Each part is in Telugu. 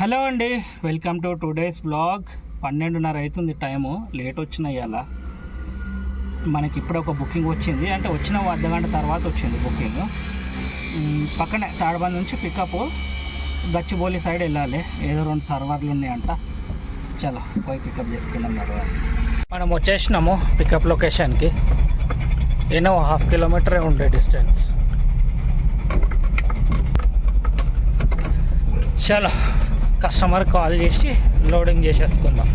హలో అండి, వెల్కమ్ టు టుడేస్ వ్లాగ్. 12:30 అవుతుంది, టైము లేట్ వచ్చినాయి. అలా మనకి ఇప్పుడు ఒక బుకింగ్ వచ్చింది, అంటే వచ్చిన అర్ధగంట తర్వాత వచ్చింది బుకింగ్. పక్కనే తాడబంది నుంచి పికప్ గచ్చిబౌలి సైడ్ వెళ్ళాలి. ఏదో 2 సర్వర్లు ఉన్నాయంట. చలో పోయి పికప్ చేసుకున్నాం. మనం వచ్చేసినాము పికప్ లొకేషన్కి. ఏదో 1/2 కిలోమీటరే ఉండే డిస్టెన్స్. చలో కస్టమర్ కాల్ చేసి లోడింగ్ చేసేసుకుందాం.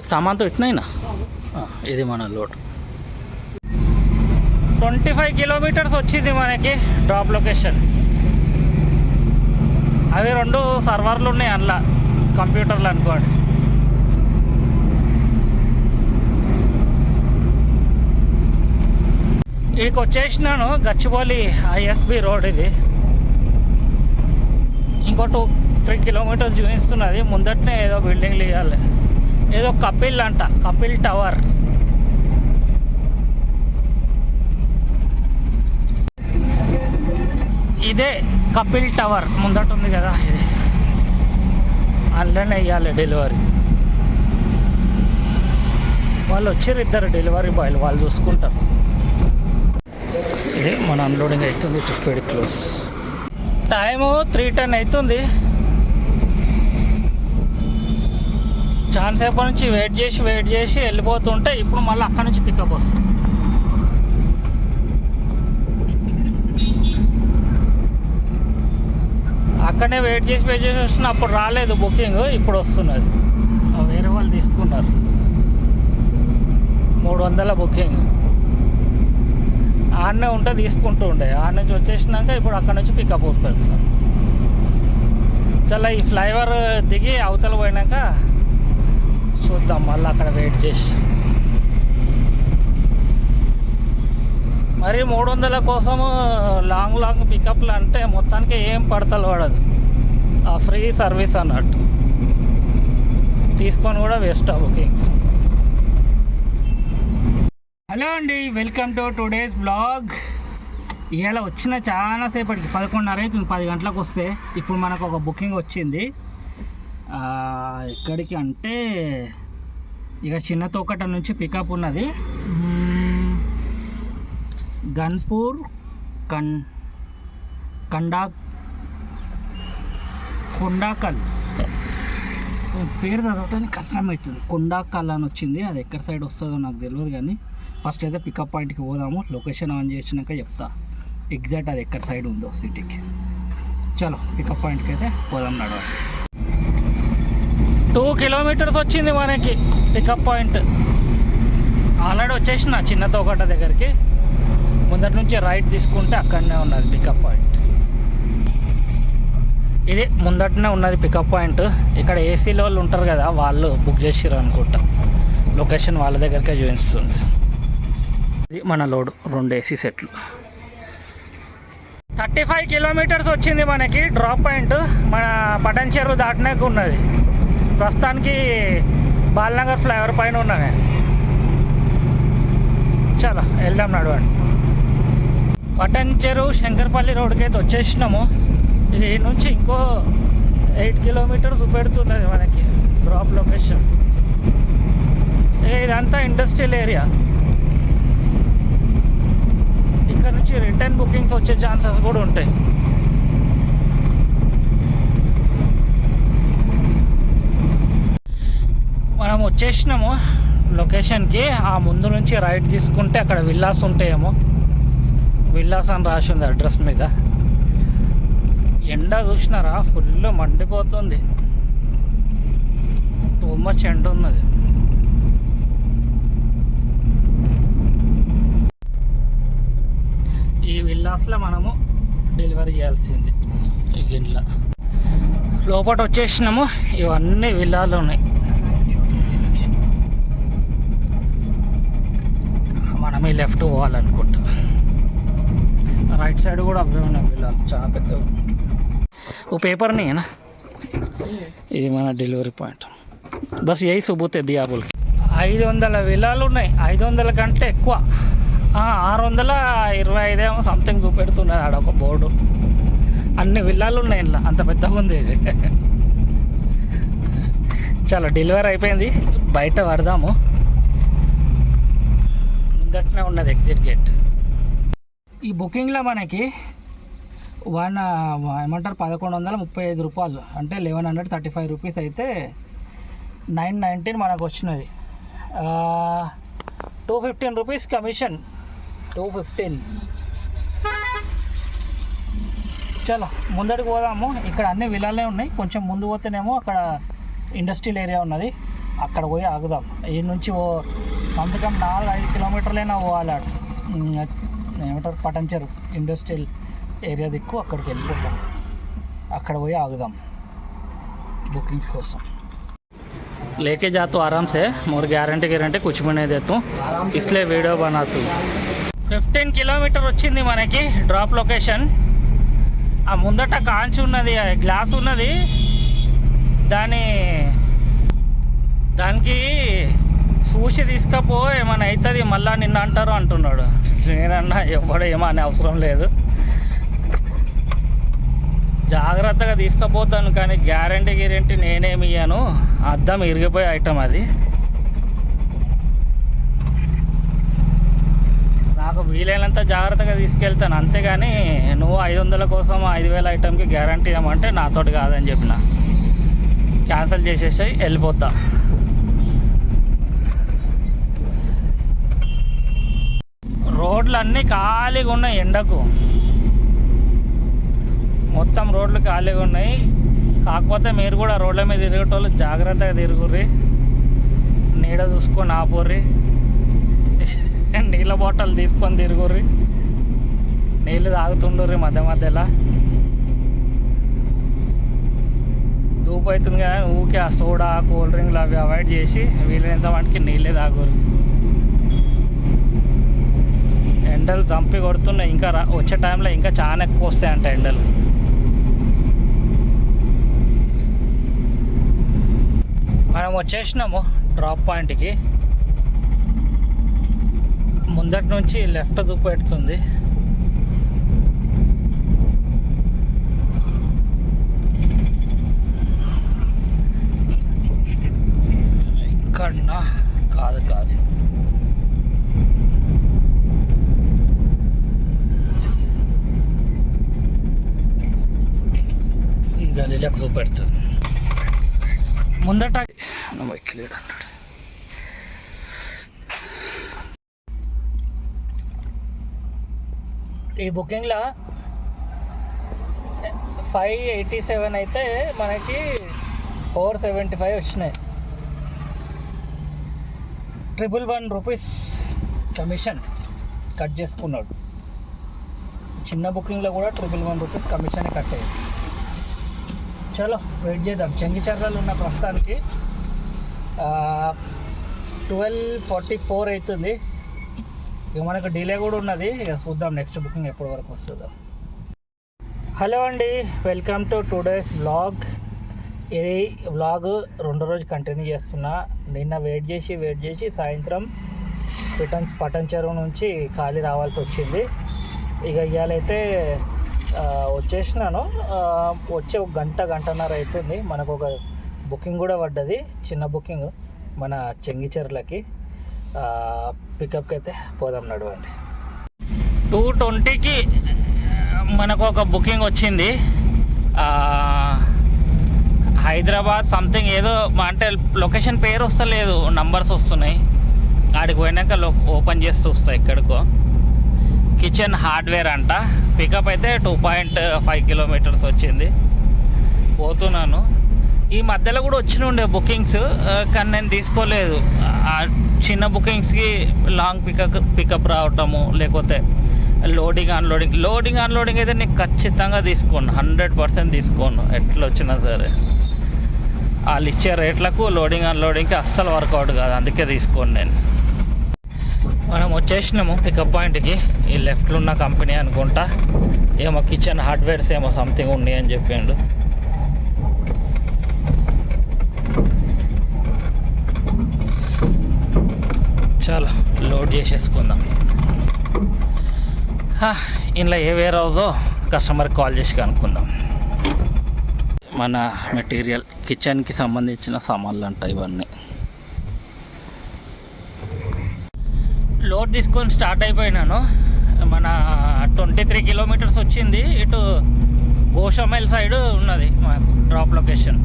సామాన్తో ఇట్నైనా ఇది మన లోడ్. 25 కిలోమీటర్స్ వచ్చింది మనకి డ్రాప్ లొకేషన్. అవి 2 సర్వర్లు ఉన్నాయి అందులో, కంప్యూటర్లు అనుకోండి. ఇక్కడికి వచ్చేసినాను. గచ్చిబౌలి ఐఎస్బి రోడ్ ఇది. ఇంకో 2-3 కిలోమీటర్స్ చూపిస్తున్నది. ముందటనే ఏదో బిల్డింగ్లు ఇవ్వాలి, ఏదో కపిల్ అంట, కపిల్ టవర్. ఇదే కపిల్ టవర్ ముందట ఉంది కదా, ఇది అందులోనే ఇవ్వాలి డెలివరీ. వాళ్ళు వచ్చారు, 2 డెలివరీ బాయ్లు, వాళ్ళు చూసుకుంటారు. ఇది మన అన్లోడింగ్ అవుతుంది. Trip close. టైము 3:10 అవుతుంది. చాలా సేపు నుంచి వెయిట్ చేసి వెళ్ళిపోతుంటే ఇప్పుడు మళ్ళీ అక్కడ నుంచి పికప్ వస్తుంది. అక్కడనే వెయిట్ చేసి వస్తున్నా. అప్పుడు రాలేదు బుకింగ్, ఇప్పుడు వస్తున్నది. వేరే వాళ్ళు తీసుకున్నారు 300 బుకింగ్. ఆడనే ఉంటే తీసుకుంటూ ఉండే, ఆడ నుంచి వచ్చేసినాక ఇప్పుడు అక్కడ నుంచి పికప్ వస్తుంది. చాలా ఈ ఫ్లైఓవర్ దిగి అవతల పోయినాక చూద్దాం, మళ్ళీ అక్కడ వెయిట్ చేసి. మరి 300 కోసము లాంగ్ పికప్లు అంటే మొత్తానికి ఏం పడతలు పడదు. ఆ ఫ్రీ సర్వీస్ అన్నట్టు తీసుకొని కూడా వేస్ట్ ఆ బుకింగ్స్. హలో అండి, వెల్కమ్ టు టుడేస్ బ్లాగ్. ఇవాళ వచ్చిన చాలాసేపటికి 11:30 అవుతుంది. 10 గంటలకు వస్తే ఇప్పుడు మనకు ఒక బుకింగ్ వచ్చింది. ఎక్కడికి అంటే ఇక చిన్న తోకట నుంచి పికప్ ఉన్నది. గన్పూర్ కొండాకల్ పేరు చదవటానికి కష్టమవుతుంది. కొండాకల్ అని వచ్చింది. అది ఎక్కడ సైడ్ వస్తుందో నాకు తెలియదు, కానీ ఫస్ట్ అయితే పికప్ పాయింట్కి పోదాము. లొకేషన్ ఆన్ చేసినాక చెప్తా ఎగ్జాక్ట్ అది ఎక్కడ సైడ్ ఉందో సిటీకి. చలో పికప్ పాయింట్కి అయితే పోదాం. నడవాలి. 2 కిలోమీటర్స్ వచ్చింది మనకి పికప్ పాయింట్. ఆల్రెడీ వచ్చేసిన చిన్న తోకట దగ్గరికి. ముందటి నుంచి రైట్ తీసుకుంటే అక్కడనే ఉన్నది పికప్ పాయింట్. ఇది ముందటనే ఉన్నది పికప్ పాయింట్. ఇక్కడ ఏసీలో వాళ్ళు ఉంటారు కదా, వాళ్ళు బుక్ చేసిర్రు అనుకుంటా. లొకేషన్ వాళ్ళ దగ్గరికే చూపిస్తుంది. ఇది మన లోడ్, 2 ఏసీ సెట్లు. 35 కిలోమీటర్స్ వచ్చింది మనకి డ్రాప్ పాయింట్. మన పటన్ చెరువు దాటినాక ఉన్నది. ప్రస్తుతానికి బాలనగర్ ఫ్లైఓవర్ పైన ఉన్నది. చాలా వెళ్దాం, నడవండి. పటన్ చెరువు శంకర్పల్లి రోడ్కి అయితే వచ్చేసినాము. ఇది నుంచి ఇంకో 8 కిలోమీటర్స్ పెడుతున్నది మనకి డ్రాప్ లొకేషన్. ఇదంతా ఇండస్ట్రియల్ ఏరియా. ఇక్కడ నుంచి రిటర్న్ బుకింగ్స్ వచ్చే ఛాన్సెస్ కూడా ఉంటాయి. మనం వచ్చేసినాము లొకేషన్కి. ఆ ముందు నుంచి రైట్ తీసుకుంటే అక్కడ విల్లాస్ ఉంటాయేమో. విల్లాస్ అని రాసి ఉంది అడ్రస్ మీద. ఎండ చూసినారా, ఫుల్ మండిపోతుంది. టూ మచ్ ఎండ ఉన్నది. ఈ విల్లాస్లో మనము డెలివరీ చేయాల్సింది. ఈ గిన్నెల లోపల వచ్చేసినాము. ఇవన్నీ విల్లాలు ఉన్నాయి. మనమే లెఫ్ట్ పోవాలనుకుంటా. రైట్ సైడ్ కూడా అవే ఉన్నాయి విల్లాలు, చాలా పెద్దగా. ఓ పేపర్ नहीं है ना, ఇది మన డెలివరీ పాయింట్. బస్ యही सबूत है दिया बोल. 500 విల్లాలు ఉన్నాయి. 500 కంటే ఎక్కువ. 625 ఏమో సంథింగ్ చూపెడుతున్నది ఆడ ఒక బోర్డు. అన్ని విల్లాలు ఉన్నాయి ఇంట్లో, అంత పెద్దగా ఉంది ఇది. చాలా డెలివరీ అయిపోయింది, బయట పడదాము. ముందటనే ఉన్నది ఎగ్జిట్ గేట్. ఈ బుకింగ్లో మనకి ఏమంటారు 1135 రూపాయలు, అంటే 1135 రూపీస్ అయితే 919 మనకు వచ్చినది. 215 రూపీస్ కమిషన్, 215. చలో ముందడికి పోదాము. ఇక్కడ అన్ని విలాలే ఉన్నాయి, కొంచెం ముందు పోతేనేమో అక్కడ ఇండస్ట్రియల్ ఏరియా ఉన్నది, అక్కడ పోయి ఆగుదాం. ఈ నుంచి కమ్సే కమ్ 4-5 కిలోమీటర్లైనా పోవాలి. ఏమంటారు పటంచెరు ఇండస్ట్రియల్ ఏరియా దిక్కు, అక్కడికి వెళ్ళిపోతాం. అక్కడ పోయి ఆగుదాం बुकिंग्स కోసం. लेके जा तो आराम से, मोर गारंटी कुछ भी नहीं देता हूँ, इसलिए वीडियो बनाता हूँ. 15 కిలోమీటర్ వచ్చింది మనకి డ్రాప్ లొకేషన్. ఆ ముందట కాంచి ఉన్నది, గ్లాస్ ఉన్నది, దానికి చూసి తీసుకపో ఏమైనా అవుతుంది మళ్ళీ నిన్న అంటారు అంటున్నాడు. నేనన్నా ఎవడో ఏమో అనే అవసరం లేదు, జాగ్రత్తగా తీసుకుపోతాను, కానీ గ్యారంటీ నేనేమి ఇయ్యాను. అద్దం ఇరిగిపోయే ఐటమ్ అది. నాకు వీలైనంత జాగ్రత్తగా తీసుకెళ్తాను, అంతేగాని నువ్వు 500 కోసం 5000 ఐటమ్కి గ్యారంటీ ఇవ్వమంటే నాతోటి కాదని చెప్పిన, క్యాన్సిల్ చేసేసి వెళ్ళిపోతా. రోడ్లు అన్నీ ఖాళీగా ఉన్నాయి, ఎండకు మొత్తం రోడ్లు ఖాళీగా ఉన్నాయి. కాకపోతే మీరు కూడా రోడ్ల మీద తిరిగేటోళ్ళు జాగ్రత్తగా తిరుగుర్రి, నీడ చూసుకొని ఆపుర్రి, నీళ్ళ బాటిల్ తీసుకొని తిరుగుర్రి, నీళ్ళు తాగుతుండ్రి మధ్య మధ్యలో. ధూపు అవుతుంది కదా, ఊకే ఆ సోడా కూల్ డ్రింక్లు అవి అవాయిడ్ చేసి వీలైనంత వాటికి నీళ్ళే తాగుర్రి. ఎండలు చంపి కొడుతున్నాయి, ఇంకా వచ్చే టైంలో ఇంకా చాలా ఎక్కువ వస్తాయంట ఎండలు. మనం వచ్చేసినాము డ్రాప్ పాయింట్కి. ముందటి నుంచి లెఫ్ట్ చూపెడుతుంది. ఇక్కడనా? కాదు, ఈ గలీలకు చూపెడుతుంది. ముందట వైకిలేడు అన్నాడు. ఈ బుకింగ్లో 587 అయితే మనకి 475 వచ్చినాయి. 111 రూపీస్ కమిషన్ కట్ చేసుకున్నాడు. చిన్న బుకింగ్లో కూడా 111 రూపీస్ కమిషన్ కట్ అయ్యింది. చలో వెయిట్ చేద్దాం. చెంగిచెర్రలు ఉన్న ప్రస్తుతానికి 12:44 అవుతుంది. ఇక మనకు డిలే కూడా ఉన్నది, ఇక చూద్దాం నెక్స్ట్ బుకింగ్ ఎప్పటి వరకు వస్తుందో. హలో అండి, వెల్కమ్ టు టుడేస్ వ్లాగ్. ఇది వ్లాగ్ 2వ రోజు కంటిన్యూ చేస్తున్నా. నిన్న వెయిట్ చేసి సాయంత్రం పటంచెరు నుంచి ఖాళీ రావాల్సి వచ్చింది. ఇక ఇవాళైతే వచ్చేసినాను. వచ్చే ఒక గంటన్నర అవుతుంది. మనకు ఒక బుకింగ్ కూడా పడ్డది, చిన్న బుకింగ్ మన చెంగిచెర్లకి. పికప్కి అయితే పోదాం, నడవండి. 2:20కి మనకు ఒక బుకింగ్ వచ్చింది. హైదరాబాద్ సంథింగ్ ఏదో, అంటే లొకేషన్ పేరు వస్తలేదు, నంబర్స్ వస్తున్నాయి. ఆడికి పోయినాక ఓపెన్ చేసి చూస్తాయి. ఎక్కడికో కిచెన్ హార్డ్వేర్ అంట. పికప్ అయితే 2.5 కిలోమీటర్స్ వచ్చింది. పోతున్నాను. ఈ మధ్యలో కూడా వచ్చినుండే బుకింగ్స్, కానీ నేను తీసుకోలేదు. చిన్న బుకింగ్స్కి లాంగ్ పికప్ రావటము, లేకపోతే లోడింగ్ అన్లోడింగ్ అయితే నేను ఖచ్చితంగా తీసుకోను, 100% తీసుకోను. ఎట్లా వచ్చినా సరే వాళ్ళు ఇచ్చే రేట్లకు లోడింగ్ అన్లోడింగ్కి అస్సలు వర్కౌట్ కాదు, అందుకే తీసుకోను నేను. మనం వచ్చేసినాము పికప్ పాయింట్కి. ఈ లెఫ్ట్లో ఉన్న కంపెనీ అనుకుంటా, ఏమో కిచెన్ హార్డ్వేర్స్ ఏమో సంథింగ్ ఉన్నాయి అని చెప్పిండు. చాలా లోడ్ చేసేసుకుందాం. ఇంట్లో ఏ వేర్ హౌసో కస్టమర్కి కాల్ చేసి కనుక్కుందాం. మన మెటీరియల్ కిచెన్కి సంబంధించిన సామాన్లు అంటాయి ఇవన్నీ. లోడ్ తీసుకొని స్టార్ట్ అయిపోయినాను. మన 23 కిలోమీటర్స్ వచ్చింది. ఇటు గోషామైల్ సైడ్ ఉన్నది మాకు డ్రాప్ లొకేషన్.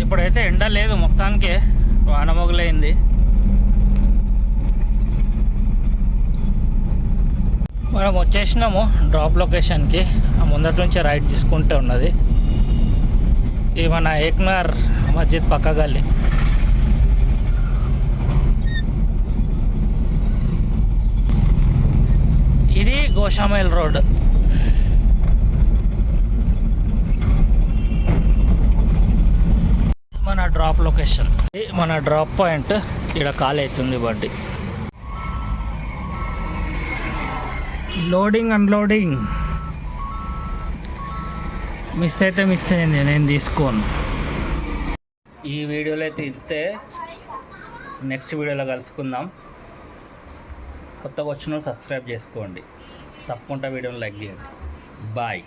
ఇప్పుడైతే ఎండ లేదు, మొత్తానికి వాన మొగలైంది. మనం వచ్చేసినాము డ్రాప్ లొకేషన్కి. ముందటి నుంచి రైట్ తీసుకుంటే ఉన్నది. ఇది మన ఏక్నార్ మస్జిద్ పక్క గల్లీ. ఇది గోషామైల్ రోడ్. మన డ్రాప్ లొకేషన్, ఇది మన డ్రాప్ పాయింట్. ఇక్కడ ఖాళీ అవుతుంది బండి. లోడింగ్ అన్లోడింగ్ మిస్ అయితే మిస్ అయింది, నేను తీసుకోను. ఈ వీడియోలో అయితే ఇంతే. నెక్స్ట్ వీడియోలో కలుసుకుందాం. కొత్తగా వచ్చిన వాళ్ళు సబ్స్క్రైబ్ చేసుకోండి, తప్పకుండా వీడియోని లైక్ చేయండి. బాయ్.